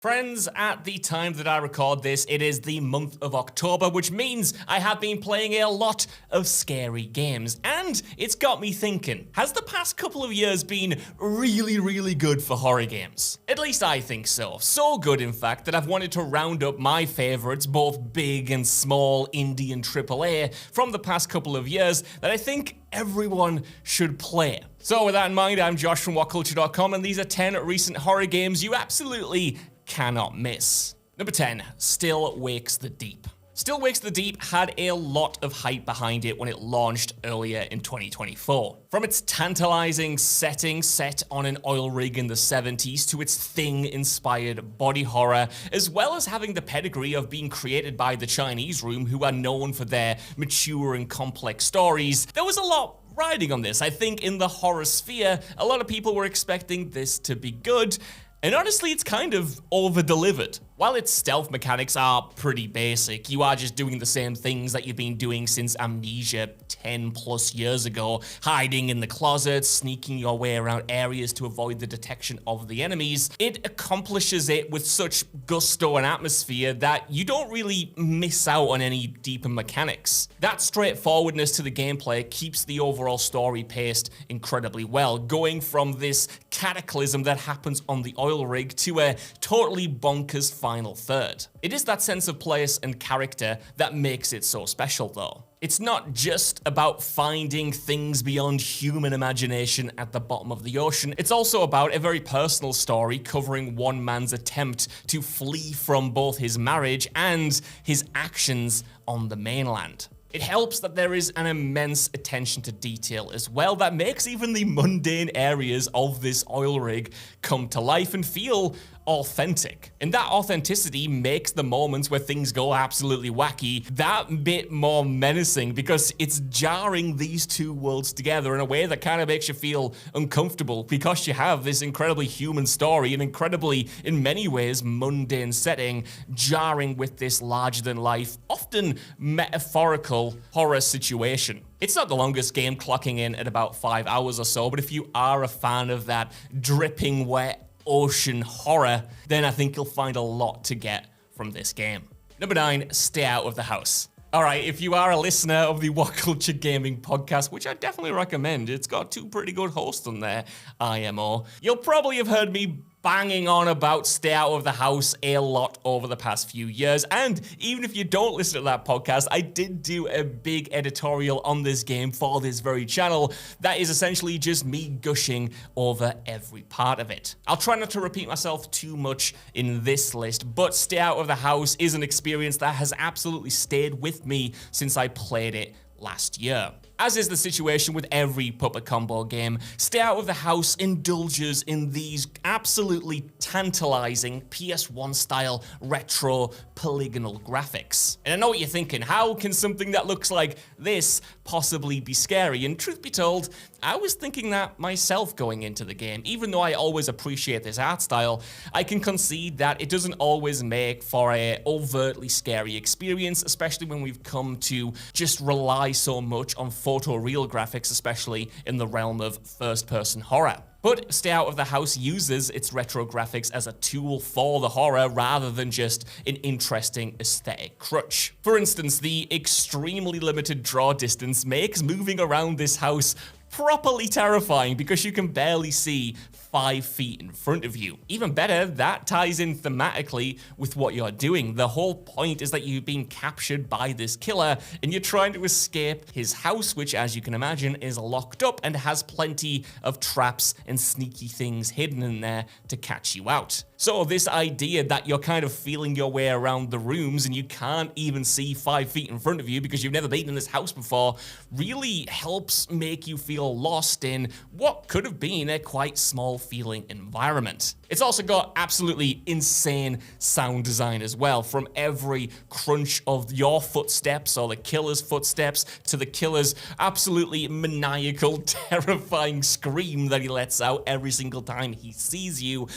Friends, at the time that I record this, it is the month of October, which means I have been playing a lot of scary games. And it's got me thinking, has the past couple of years been really good for horror games? At least I think so. So good, in fact, that I've wanted to round up my favorites, both big and small, indie and AAA, from the past couple of years that I think everyone should play. So with that in mind, I'm Josh from WhatCulture.com, and these are 10 recent horror games you absolutely cannot miss. Number 10, Still Wakes the Deep. Still Wakes the Deep had a lot of hype behind it when it launched earlier in 2024. From its tantalizing setting set on an oil rig in the 70s to its Thing-inspired body horror, as well as having the pedigree of being created by the Chinese Room, who are known for their mature and complex stories, there was a lot riding on this. I think in the horror sphere, a lot of people were expecting this to be good, and honestly, it's kind of over-delivered. While its stealth mechanics are pretty basic, you are just doing the same things that you've been doing since Amnesia 10 plus years ago, hiding in the closets, sneaking your way around areas to avoid the detection of the enemies. It accomplishes it with such gusto and atmosphere that you don't really miss out on any deeper mechanics. That straightforwardness to the gameplay keeps the overall story paced incredibly well, going from this cataclysm that happens on the oil rig to a totally bonkers final third. It is that sense of place and character that makes it so special though. It's not just about finding things beyond human imagination at the bottom of the ocean. It's also about a very personal story covering one man's attempt to flee from both his marriage and his actions on the mainland. It helps that there is an immense attention to detail as well that makes even the mundane areas of this oil rig come to life and feel authentic. And that authenticity makes the moments where things go absolutely wacky that bit more menacing, because it's jarring these two worlds together in a way that kind of makes you feel uncomfortable, because you have this incredibly human story, an incredibly, in many ways, mundane setting, jarring with this larger-than-life, often metaphorical horror situation. It's not the longest game, clocking in at about 5 hours or so, but if you are a fan of that dripping wet ocean horror, then I think you'll find a lot to get from this game. Number 9, Stay Out of the House. Alright, if you are a listener of the What Culture Gaming podcast, which I definitely recommend, it's got 2 pretty good hosts on there, IMO, you'll probably have heard me banging on about Stay Out of the House a lot over the past few years. And even if you don't listen to that podcast, I did do a big editorial on this game for this very channel that is essentially just me gushing over every part of it. I'll try not to repeat myself too much in this list, but Stay Out of the House is an experience that has absolutely stayed with me since I played it last year. As is the situation with every puppet combo game, Stay Out of the House indulges in these absolutely tantalizing PS1 style retro polygonal graphics. And I know what you're thinking, how can something that looks like this possibly be scary? And truth be told, I was thinking that myself going into the game. Even though I always appreciate this art style, I can concede that it doesn't always make for a overtly scary experience, especially when we've come to just rely so much on photoreal graphics, especially in the realm of first-person horror. But Stay Out of the House uses its retro graphics as a tool for the horror rather than just an interesting aesthetic crutch. For instance, the extremely limited draw distance makes moving around this house properly terrifying because you can barely see 5 feet in front of you. Even better, that ties in thematically with what you're doing. The whole point is that you've been captured by this killer and you're trying to escape his house, which, as you can imagine, is locked up and has plenty of traps and sneaky things hidden in there to catch you out. So this idea that you're kind of feeling your way around the rooms and you can't even see 5 feet in front of you because you've never been in this house before really helps make you feel lost in what could have been a quite small feeling environment. It's also got absolutely insane sound design as well, from every crunch of your footsteps or the killer's footsteps to the killer's absolutely maniacal, terrifying scream that he lets out every single time he sees you.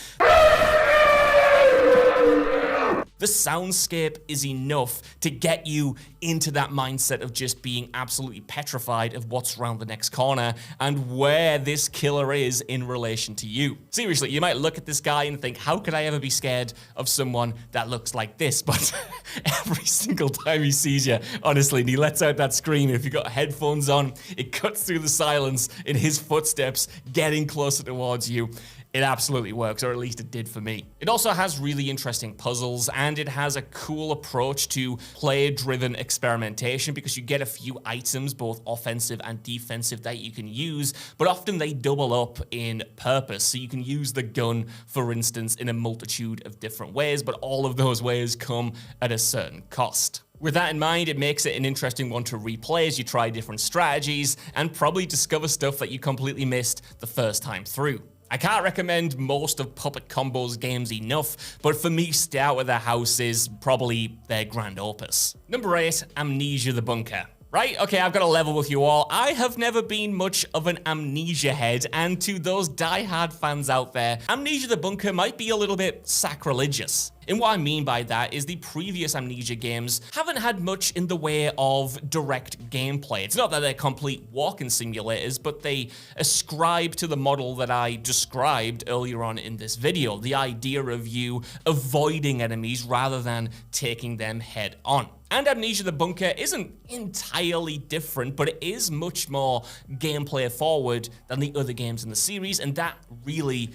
The soundscape is enough to get you into that mindset of just being absolutely petrified of what's around the next corner and where this killer is in relation to you. Seriously, you might look at this guy and think, how could I ever be scared of someone that looks like this? But every single time he sees you, honestly, and he lets out that scream, if you've got headphones on, it cuts through the silence in his footsteps getting closer towards you. It absolutely works, or at least it did for me. It also has really interesting puzzles, and it has a cool approach to player-driven experimentation because you get a few items, both offensive and defensive, that you can use, but often they double up in purpose. So you can use the gun, for instance, in a multitude of different ways, but all of those ways come at a certain cost. With that in mind, it makes it an interesting one to replay as you try different strategies and probably discover stuff that you completely missed the first time through. I can't recommend most of Puppet Combo's games enough, but for me, Stay Out of the House is probably their grand opus. Number 8, Amnesia the Bunker. Right, okay, I've got to level with you all. I have never been much of an Amnesia head, and to those die-hard fans out there, Amnesia the Bunker might be a little bit sacrilegious. And what I mean by that is the previous Amnesia games haven't had much in the way of direct gameplay. It's not that they're complete walking simulators, but they ascribe to the model that I described earlier on in this video, the idea of you avoiding enemies rather than taking them head on. And Amnesia the Bunker isn't entirely different, but it is much more gameplay forward than the other games in the series, and that really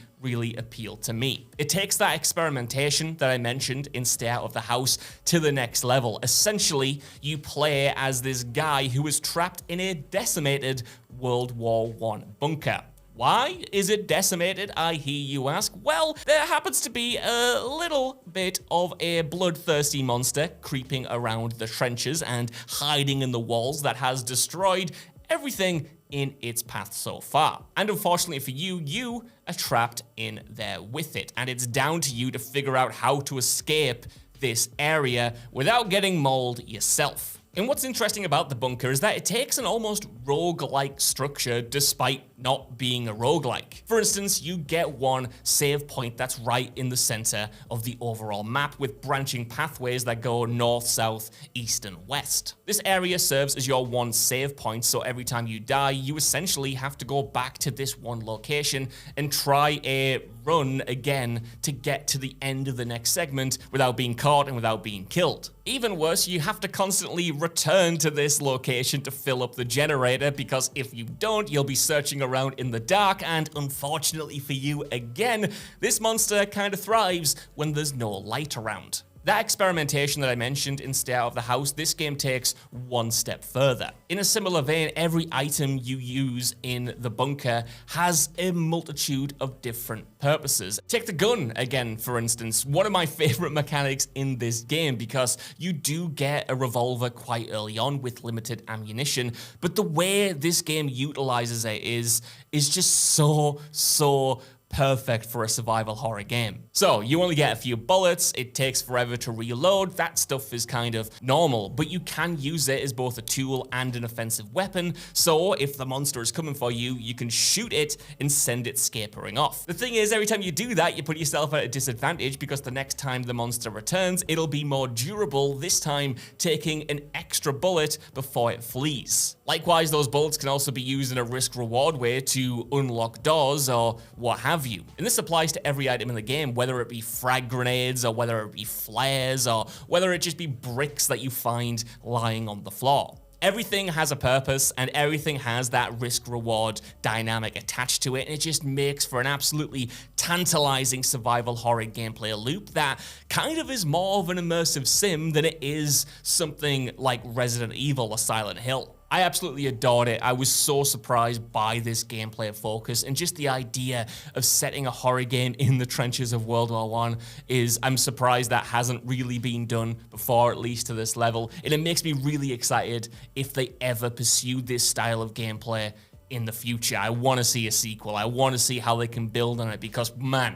appealed to me. It takes that experimentation that I mentioned in Stay Out of the House to the next level. Essentially, you play as this guy who is trapped in a decimated World War I bunker. Why is it decimated, I hear you ask? Well, there happens to be a little bit of a bloodthirsty monster creeping around the trenches and hiding in the walls that has destroyed everything in its path so far. And unfortunately for you, you are trapped in there with it. And it's down to you to figure out how to escape this area without getting mauled yourself. And what's interesting about the bunker is that it takes an almost roguelike structure despite not being a roguelike. For instance, you get one save point that's right in the center of the overall map with branching pathways that go north, south, east, and west. This area serves as your one save point, so every time you die, you essentially have to go back to this one location and try a run again to get to the end of the next segment without being caught and without being killed. Even worse, you have to constantly return to this location to fill up the generator, because if you don't, you'll be searching around in the dark, and unfortunately for you again, this monster kind of thrives when there's no light around. That experimentation that I mentioned in Stay Out of the House, this game takes one step further. In a similar vein, every item you use in the bunker has a multitude of different purposes. Take the gun again, for instance. One of my favorite mechanics in this game, because you do get a revolver quite early on with limited ammunition, but the way this game utilizes it is just so perfect for a survival horror game. So you only get a few bullets, it takes forever to reload, that stuff is kind of normal, but you can use it as both a tool and an offensive weapon, so if the monster is coming for you, you can shoot it and send it scampering off. The thing is, every time you do that, you put yourself at a disadvantage, because the next time the monster returns, it'll be more durable, this time taking an extra bullet before it flees. Likewise, those bullets can also be used in a risk-reward way to unlock doors or what have you. And this applies to every item in the game, whether it be frag grenades or whether it be flares or whether it just be bricks that you find lying on the floor. Everything has a purpose and everything has that risk-reward dynamic attached to it, and it just makes for an absolutely tantalizing survival horror gameplay loop that kind of is more of an immersive sim than it is something like Resident Evil or Silent Hill. I absolutely adored it. I was so surprised by this gameplay focus, and just the idea of setting a horror game in the trenches of World War I I'm surprised that hasn't really been done before, at least to this level. And it makes me really excited if they ever pursue this style of gameplay in the future. I want to see a sequel. I want to see how they can build on it, because man,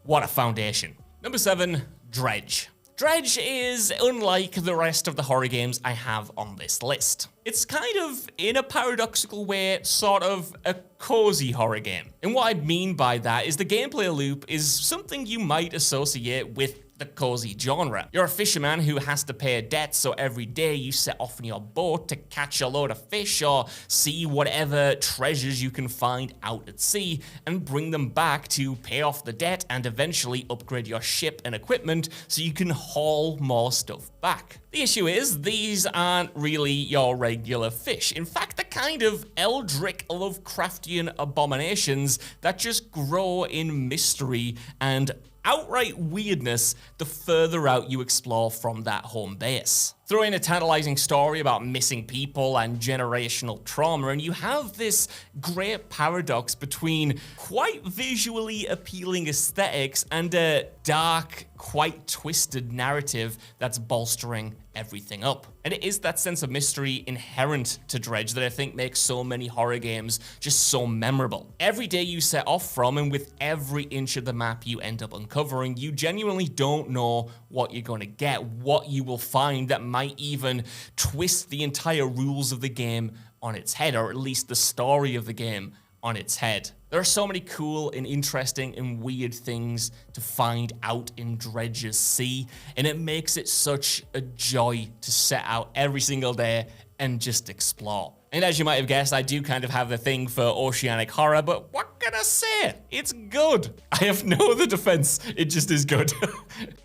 what a foundation. Number 7, Dredge. Dredge is unlike the rest of the horror games I have on this list. It's kind of, in a paradoxical way, sort of a cozy horror game. And what I mean by that is the gameplay loop is something you might associate with the cozy genre. You're a fisherman who has to pay a debt, so every day you set off in your boat to catch a load of fish or see whatever treasures you can find out at sea and bring them back to pay off the debt and eventually upgrade your ship and equipment so you can haul more stuff back. The issue is, these aren't really your regular fish. In fact, they're kind of eldritch Lovecraftian abominations that just grow in mystery and outright weirdness the further out you explore from that home base. Throw in a tantalizing story about missing people and generational trauma, and you have this great paradox between quite visually appealing aesthetics and a dark, quite twisted narrative that's bolstering everything up. And it is that sense of mystery inherent to Dredge that I think makes so many horror games just so memorable. Every day you set off from, and with every inch of the map you end up uncovering, you genuinely don't know what you're going to get, what you will find that might even twist the entire rules of the game on its head, or at least the story of the game on its head. There are so many cool and interesting and weird things to find out in Dredge's Sea, and it makes it such a joy to set out every single day and just explore. And as you might have guessed, I do kind of have the thing for oceanic horror, but what can I say? It's good. I have no other defense. It just is good.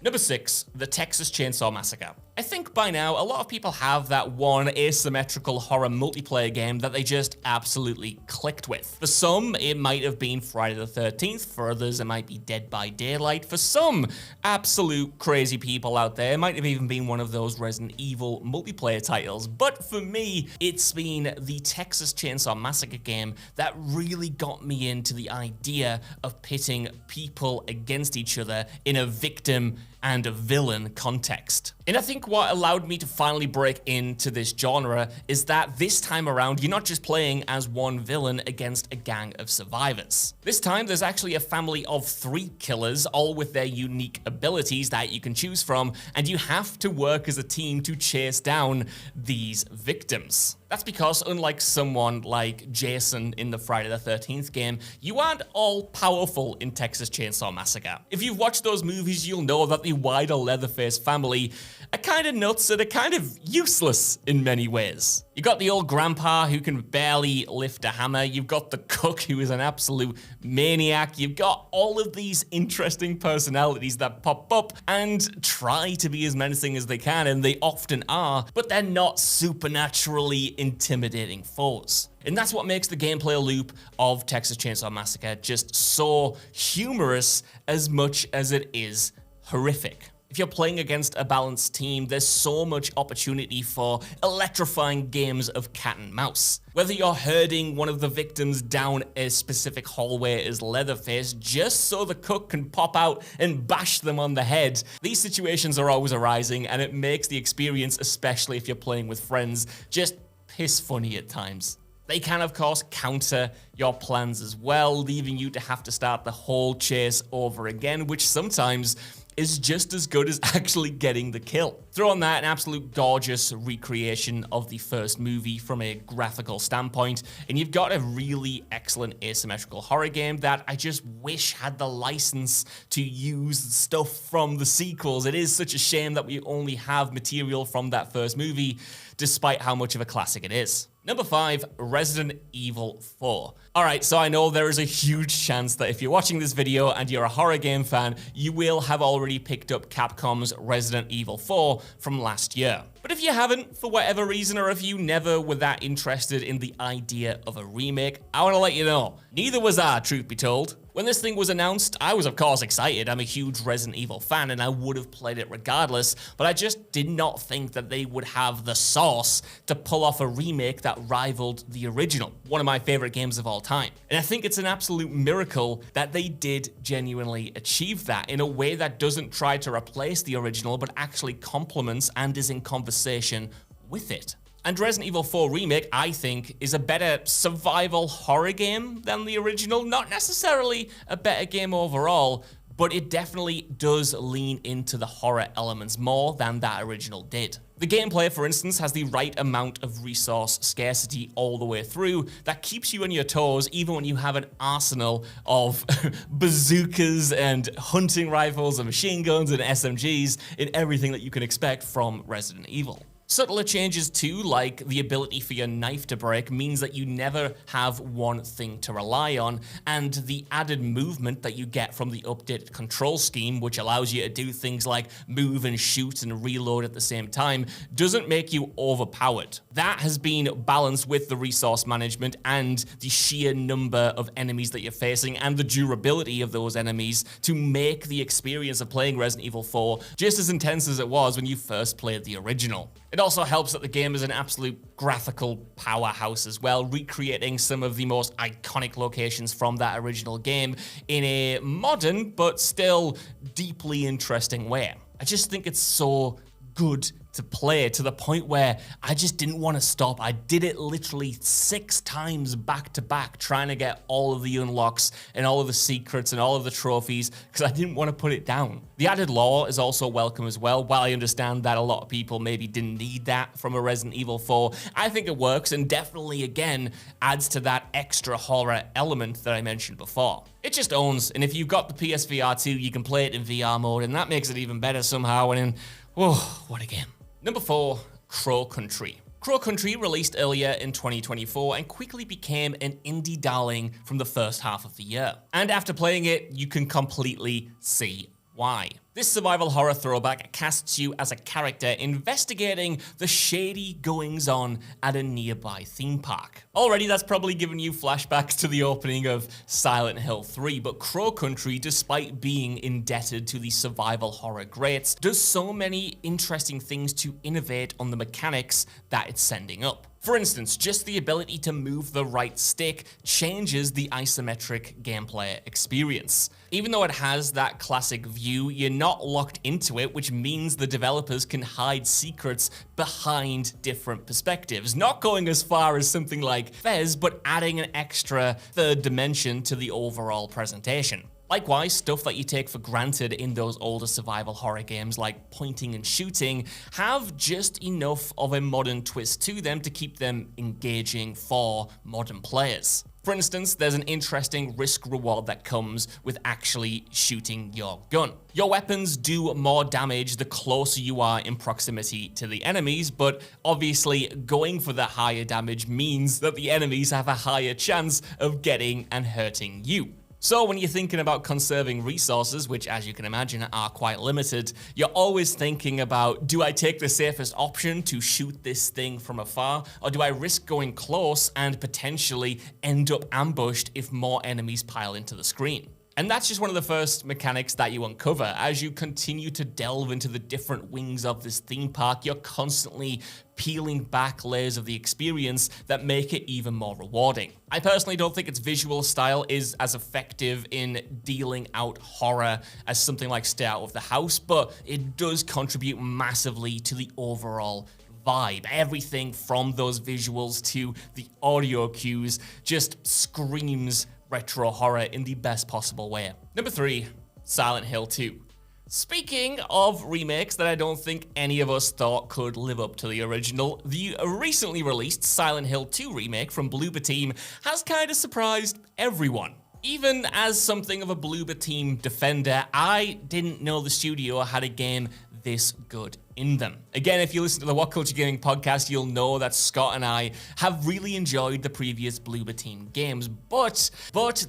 Number 6, the Texas Chainsaw Massacre. I think by now a lot of people have that one asymmetrical horror multiplayer game that they just absolutely clicked with. For some, it might have been Friday the 13th. For others, it might be Dead by Daylight. For some absolute crazy people out there, it might have even been one of those Resident Evil multiplayer titles. But for me, it's been the Texas Chainsaw Massacre game that really got me into the idea of pitting people against each other in a victim and a villain context. And I think what allowed me to finally break into this genre is that this time around, you're not just playing as one villain against a gang of survivors. This time, there's actually a family of 3 killers, all with their unique abilities that you can choose from, and you have to work as a team to chase down these victims. That's because, unlike someone like Jason in the Friday the 13th game, you aren't all powerful in Texas Chainsaw Massacre. If you've watched those movies, you'll know that the wider Leatherface family are kind of nuts and are kind of useless in many ways. You got the old grandpa who can barely lift a hammer. You've got the cook who is an absolute maniac. You've got all of these interesting personalities that pop up and try to be as menacing as they can, and they often are, but they're not supernaturally intimidating foes. And that's what makes the gameplay loop of Texas Chainsaw Massacre just so humorous as much as it is horrific. If you're playing against a balanced team, there's so much opportunity for electrifying games of cat and mouse. Whether you're herding one of the victims down a specific hallway as Leatherface just so the cook can pop out and bash them on the head, these situations are always arising, and it makes the experience, especially if you're playing with friends, just piss funny at times. They can, of course, counter your plans as well, leaving you to have to start the whole chase over again, which sometimes is just as good as actually getting the kill. Throw on that an absolute gorgeous recreation of the first movie from a graphical standpoint, and you've got a really excellent asymmetrical horror game that I just wish had the license to use stuff from the sequels. It is such a shame that we only have material from that first movie, despite how much of a classic it is. Number 5, Resident Evil 4. Alright, so I know there is a huge chance that if you're watching this video and you're a horror game fan, you will have already picked up Capcom's Resident Evil 4 from last year. But if you haven't, for whatever reason, or if you never were that interested in the idea of a remake, I want to let you know, neither was I, truth be told. When this thing was announced, I was of course excited. I'm a huge Resident Evil fan and I would have played it regardless, but I just did not think that they would have the sauce to pull off a remake that rivaled the original, one of my favorite games of all time. And I think it's an absolute miracle that they did genuinely achieve that in a way that doesn't try to replace the original, but actually complements and is in conversation with it. And Resident Evil 4 Remake, I think, is a better survival horror game than the original. Not necessarily a better game overall, but it definitely does lean into the horror elements more than that original did. The gameplay, for instance, has the right amount of resource scarcity all the way through that keeps you on your toes even when you have an arsenal of bazookas and hunting rifles and machine guns and SMGs and everything that you can expect from Resident Evil. Subtler changes too, like the ability for your knife to break, means that you never have one thing to rely on, and the added movement that you get from the updated control scheme, which allows you to do things like move and shoot and reload at the same time, doesn't make you overpowered. That has been balanced with the resource management and the sheer number of enemies that you're facing and the durability of those enemies to make the experience of playing Resident Evil 4 just as intense as it was when you first played the original. It also helps that the game is an absolute graphical powerhouse as well, recreating some of the most iconic locations from that original game in a modern but still deeply interesting way. I just think it's so good to play to the point where I just didn't want to stop. I did it literally 6 times back to back trying to get all of the unlocks and all of the secrets and all of the trophies because I didn't want to put it down. The added lore is also welcome as well. While I understand that a lot of people maybe didn't need that from a Resident Evil 4, I think it works and definitely again adds to that extra horror element that I mentioned before. It just owns, and if you've got the PSVR 2, you can play it in VR mode and that makes it even better somehow. And oh, what a game. Number 4, Crow Country. Crow Country released earlier in 2024 and quickly became an indie darling from the first half of the year. And after playing it, you can completely see why. This survival horror throwback casts you as a character investigating the shady goings-on at a nearby theme park. Already that's probably given you flashbacks to the opening of Silent Hill 3, but Crow Country, despite being indebted to the survival horror greats, does so many interesting things to innovate on the mechanics that it's sending up. For instance, just the ability to move the right stick changes the isometric gameplay experience. Even though it has that classic view, you're not locked into it, which means the developers can hide secrets behind different perspectives. Not going as far as something like Fez, but adding an extra third dimension to the overall presentation. Likewise, stuff that you take for granted in those older survival horror games like pointing and shooting have just enough of a modern twist to them to keep them engaging for modern players. For instance, there's an interesting risk-reward that comes with actually shooting your gun. Your weapons do more damage the closer you are in proximity to the enemies, but obviously going for the higher damage means that the enemies have a higher chance of getting and hurting you. So when you're thinking about conserving resources, which as you can imagine are quite limited, you're always thinking about, do I take the safest option to shoot this thing from afar, or do I risk going close and potentially end up ambushed if more enemies pile into the screen? And that's just one of the first mechanics that you uncover. As you continue to delve into the different wings of this theme park, you're constantly peeling back layers of the experience that make it even more rewarding. I personally don't think its visual style is as effective in dealing out horror as something like Stay Out of the House, but it does contribute massively to the overall vibe. Everything from those visuals to the audio cues just screams retro horror in the best possible way. Number 3, Silent Hill 2. Speaking of remakes that I don't think any of us thought could live up to the original, the recently released Silent Hill 2 remake from Bloober Team has kind of surprised everyone. Even as something of a Bloober Team defender, I didn't know the studio had a game this good in them. Again, if you listen to the What Culture Gaming podcast, you'll know that Scott and I have really enjoyed the previous Bloober Team games, but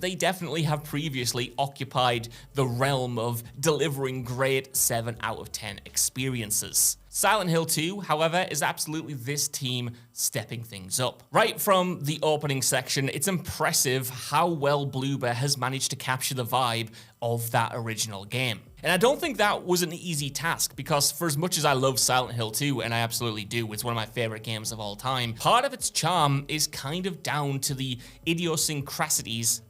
they definitely have previously occupied the realm of delivering great 7 out of 10 experiences. Silent Hill 2, however, is absolutely this team stepping things up. Right from the opening section, it's impressive how well Bloober has managed to capture the vibe of that original game. And I don't think that was an easy task, because for as much as I love Silent Hill 2, and I absolutely do, it's one of my favorite games of all time, part of its charm is kind of down to the idiosyncrasies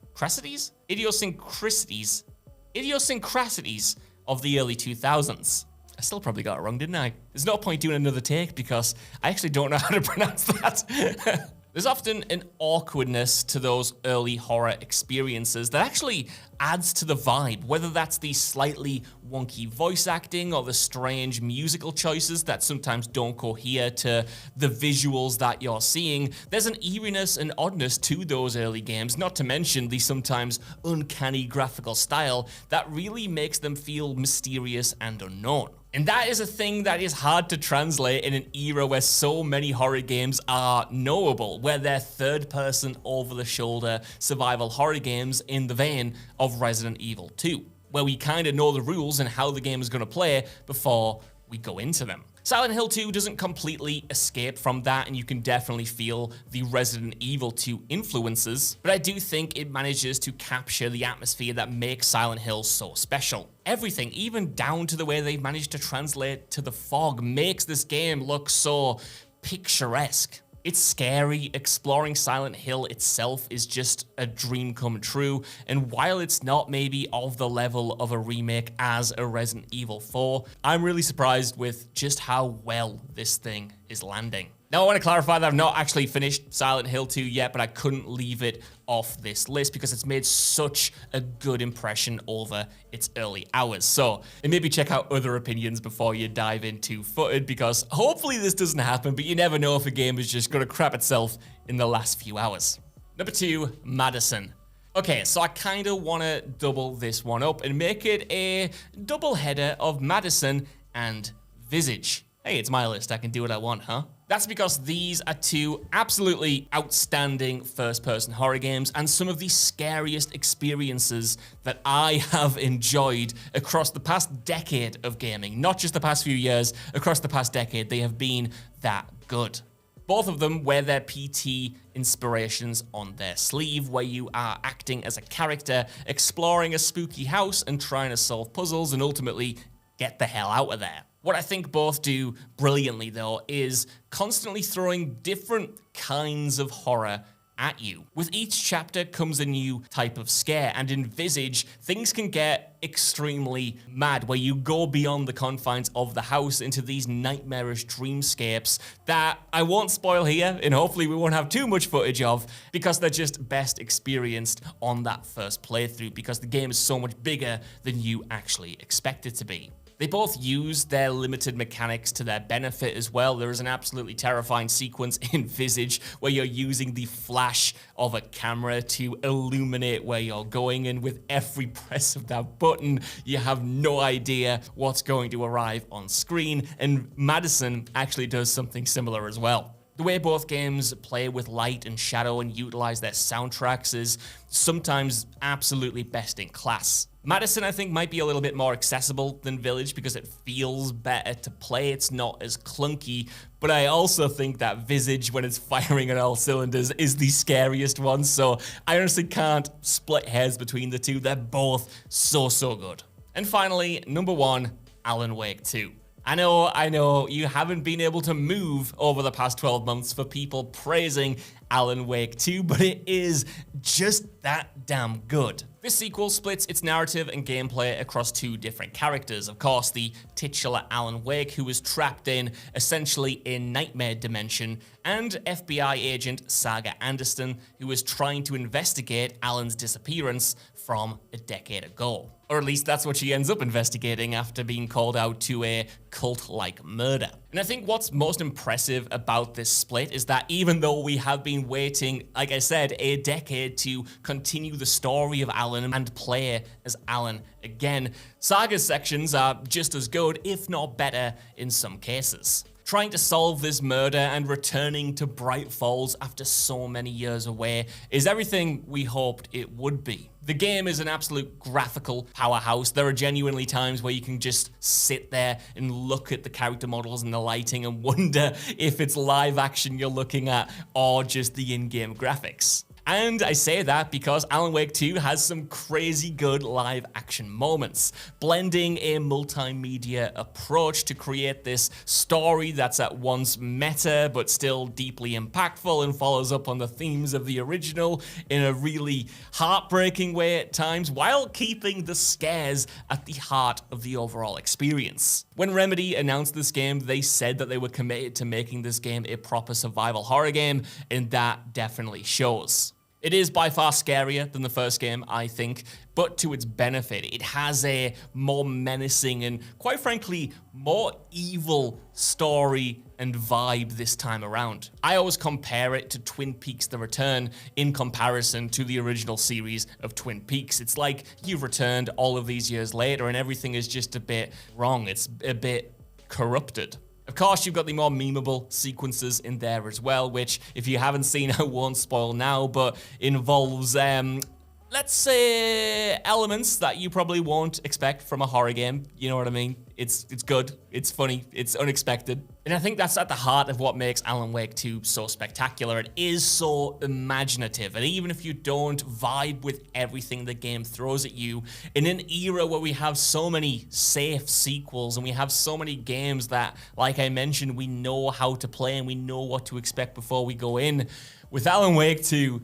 of the early 2000s. I still probably got it wrong, didn't I? There's no point doing another take because I actually don't know how to pronounce that. There's often an awkwardness to those early horror experiences that actually adds to the vibe, whether that's the slightly wonky voice acting or the strange musical choices that sometimes don't cohere to the visuals that you're seeing. There's an eeriness and oddness to those early games, not to mention the sometimes uncanny graphical style that really makes them feel mysterious and unknown. And that is a thing that is hard to translate in an era where so many horror games are knowable, where they're third-person, over-the-shoulder survival horror games in the vein of Resident Evil 2, where we kind of know the rules and how the game is going to play before we go into them. Silent Hill 2 doesn't completely escape from that, and you can definitely feel the Resident Evil 2 influences, but I do think it manages to capture the atmosphere that makes Silent Hill so special. Everything, even down to the way they've managed to translate to the fog, makes this game look so picturesque. It's scary. Exploring Silent Hill itself is just a dream come true, and while it's not maybe of the level of a remake as a Resident Evil 4, I'm really surprised with just how well this thing is landing. Now, I want to clarify that I've not actually finished Silent Hill 2 yet, but I couldn't leave it off this list because it's made such a good impression over its early hours. So, and maybe check out other opinions before you dive in two-footed, because hopefully this doesn't happen, but you never know if a game is just going to crap itself in the last few hours. Number 2, Madison. Okay, so I kind of want to double this one up and make it a double header of Madison and Visage. Hey, it's my list, I can do what I want, huh? That's because these are two absolutely outstanding first-person horror games and some of the scariest experiences that I have enjoyed across the past decade of gaming. Not just the past few years, across the past decade, they have been that good. Both of them wear their PT inspirations on their sleeve, where you are acting as a character, exploring a spooky house and trying to solve puzzles and ultimately get the hell out of there. What I think both do brilliantly, though, is constantly throwing different kinds of horror at you. With each chapter comes a new type of scare, and in Visage, things can get extremely mad, where you go beyond the confines of the house into these nightmarish dreamscapes that I won't spoil here, and hopefully we won't have too much footage of, because they're just best experienced on that first playthrough, because the game is so much bigger than you actually expect it to be. They both use their limited mechanics to their benefit as well. There is an absolutely terrifying sequence in Visage where you're using the flash of a camera to illuminate where you're going, and with every press of that button, you have no idea what's going to arrive on screen, and Madison actually does something similar as well. The way both games play with light and shadow and utilize their soundtracks is sometimes absolutely best in class. Madison, I think, might be a little bit more accessible than Village because it feels better to play. It's not as clunky, but I also think that Visage, when it's firing on all cylinders, is the scariest one, so I honestly can't split hairs between the two. They're both so good. And finally, number 1, Alan Wake 2. I know, you haven't been able to move over the past 12 months for people praising Alan Wake 2, but it is just that damn good. This sequel splits its narrative and gameplay across 2 different characters. Of course, the titular Alan Wake, who is trapped in essentially a nightmare dimension, and FBI agent Saga Anderson, who is trying to investigate Alan's disappearance from a decade ago. Or at least that's what she ends up investigating after being called out to a cult-like murder. And I think what's most impressive about this split is that even though we have been waiting, like I said, a decade to continue the story of Alan and play as Alan again, Saga's sections are just as good, if not better in some cases. Trying to solve this murder and returning to Bright Falls after so many years away is everything we hoped it would be. The game is an absolute graphical powerhouse. There are genuinely times where you can just sit there and look at the character models and the lighting and wonder if it's live action you're looking at or just the in-game graphics. And I say that because Alan Wake 2 has some crazy good live action moments, blending a multimedia approach to create this story that's at once meta but still deeply impactful and follows up on the themes of the original in a really heartbreaking way at times, while keeping the scares at the heart of the overall experience. When Remedy announced this game, they said that they were committed to making this game a proper survival horror game, and that definitely shows. It is by far scarier than the first game, I think, but to its benefit, it has a more menacing and, quite frankly, more evil story and vibe this time around. I always compare it to Twin Peaks: The Return in comparison to the original series of Twin Peaks. It's like you've returned all of these years later and everything is just a bit wrong. It's a bit corrupted. Of course, you've got the more memeable sequences in there as well, which, if you haven't seen, I won't spoil now, but involves, let's say, elements that you probably won't expect from a horror game. You know what I mean? It's good, it's funny, it's unexpected. And I think that's at the heart of what makes Alan Wake 2 so spectacular. It is so imaginative, and even if you don't vibe with everything the game throws at you, in an era where we have so many safe sequels and we have so many games that, like I mentioned, we know how to play and we know what to expect before we go in, with Alan Wake 2,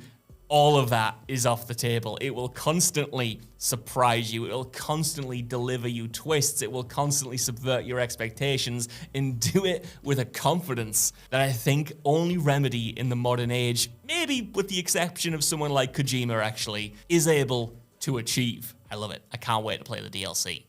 all of that is off the table. It will constantly surprise you. It will constantly deliver you twists. It will constantly subvert your expectations and do it with a confidence that I think only Remedy in the modern age, maybe with the exception of someone like Kojima actually, is able to achieve. I love it. I can't wait to play the DLC.